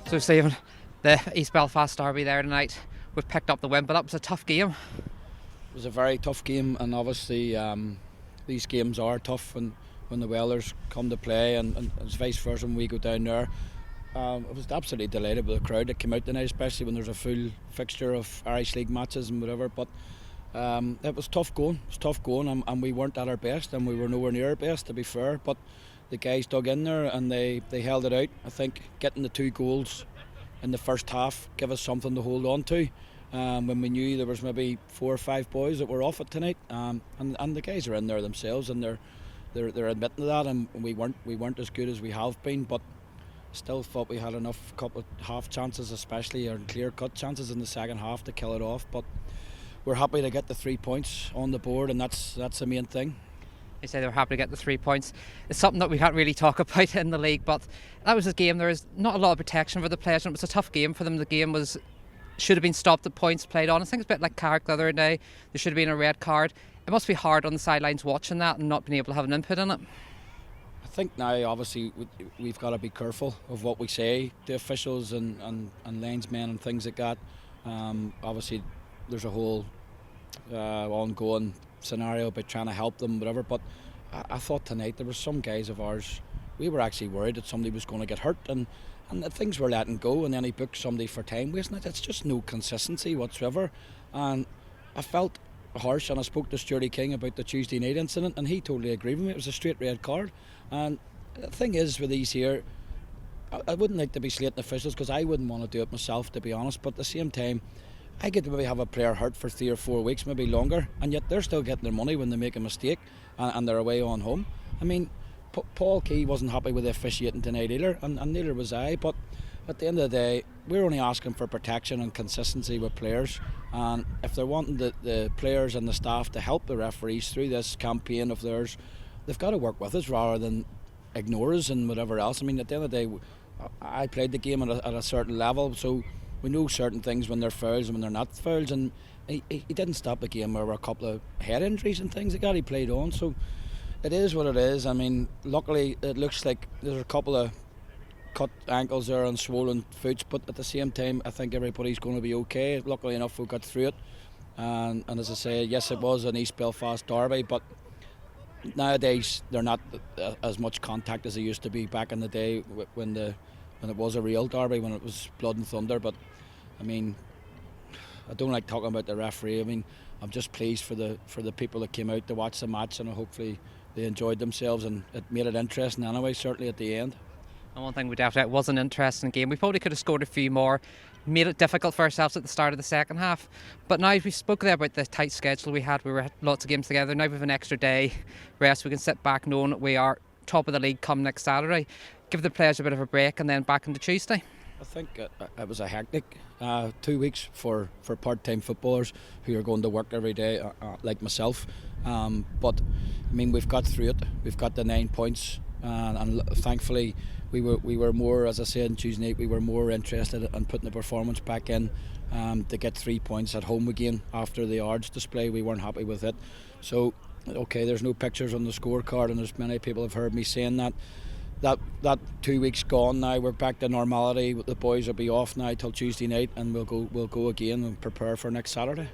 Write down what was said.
So Stephen, the East Belfast derby there tonight, we've picked up the win, but that was a tough game. It was a very tough game, and obviously these games are tough when the Welders come to play, and it's vice versa when we go down there. I was absolutely delighted with the crowd that came out tonight, especially when there's a full fixture of Irish League matches and whatever. But it was tough going. It was tough going, and we weren't at our best, and we were nowhere near our best, to be fair. But the guys dug in there and they held it out. I think getting the 2 goals in the first half gave us something to hold on to. When we knew there was maybe 4 or 5 boys that were off it tonight, and the guys are in there themselves, and they're admitting to that, and we weren't as good as we have been, but still thought we had enough couple of half chances, especially, or clear cut chances in the second half to kill it off. But we're happy to get the 3 points on the board, and that's the main thing. They say they were happy to get the 3 points. It's something that we can't really talk about in the league, but that was a game. There was not a lot of protection for the players, and it was a tough game for them. The game should have been stopped at points played on. I think it's a bit like Carrick the other day. There should have been a red card. It must be hard on the sidelines watching that and not being able to have an input in it. I think now, obviously, we've got to be careful of what we say to officials and linesmen and things like that. Obviously, there's a whole ongoing scenario about trying to help them, whatever. But I thought tonight there were some guys of ours, we were actually worried that somebody was going to get hurt, and the things were letting go, and then he booked somebody for time wasting. It's just no consistency whatsoever, and I felt harsh. And I spoke to Stuart King about the Tuesday night incident, and he totally agreed with me. It was a straight red card. And the thing is with these here, I wouldn't like to be slating officials, because I wouldn't want to do it myself, to be honest, but at the same time I get to maybe have a player hurt for 3 or 4 weeks, maybe longer, and yet they're still getting their money when they make a mistake and they're away on home. I mean, Paul Key wasn't happy with the officiating tonight either, and neither was I. But at the end of the day, we're only asking for protection and consistency with players, and if they're wanting the players and the staff to help the referees through this campaign of theirs, they've got to work with us rather than ignore us and whatever else. I mean, at the end of the day, I played the game at a certain level, so we know certain things when they're fouls and when they're not fouls, and he didn't stop the game. There were a couple of head injuries and things like that. He played on, so it is what it is. I mean, luckily it looks like there's a couple of cut ankles there and swollen foots, but at the same time I think everybody's going to be okay. Luckily enough we got through it, and as I say, yes, it was an East Belfast derby, but nowadays they're not as much contact as they used to be back in the day when it was a real derby, when it was blood and thunder. But I mean, I don't like talking about the referee. I mean, I'm just pleased for the people that came out to watch the match, and hopefully they enjoyed themselves, and it made it interesting anyway, certainly at the end. And one thing we definitely, it was an interesting game. We probably could have scored a few more, made it difficult for ourselves at the start of the second half. But now we spoke there about the tight schedule we had. We were lots of games together. Now we have an extra day rest. We can sit back knowing that we are top of the league come next Saturday. Give the players a bit of a break, and then back into Tuesday. I think it was a hectic 2 weeks for part-time footballers who are going to work every day, like myself. But I mean, we've got through it. We've got the 9 points, and thankfully we were more, as I said on Tuesday night, we were more interested in putting the performance back in to get 3 points at home again after the Ards display. We weren't happy with it. So okay, there's no pictures on the scorecard, and there's many people have heard me saying that. That 2 weeks gone now. We're back to normality. The boys will be off now till Tuesday night, and we'll go again and prepare for next Saturday.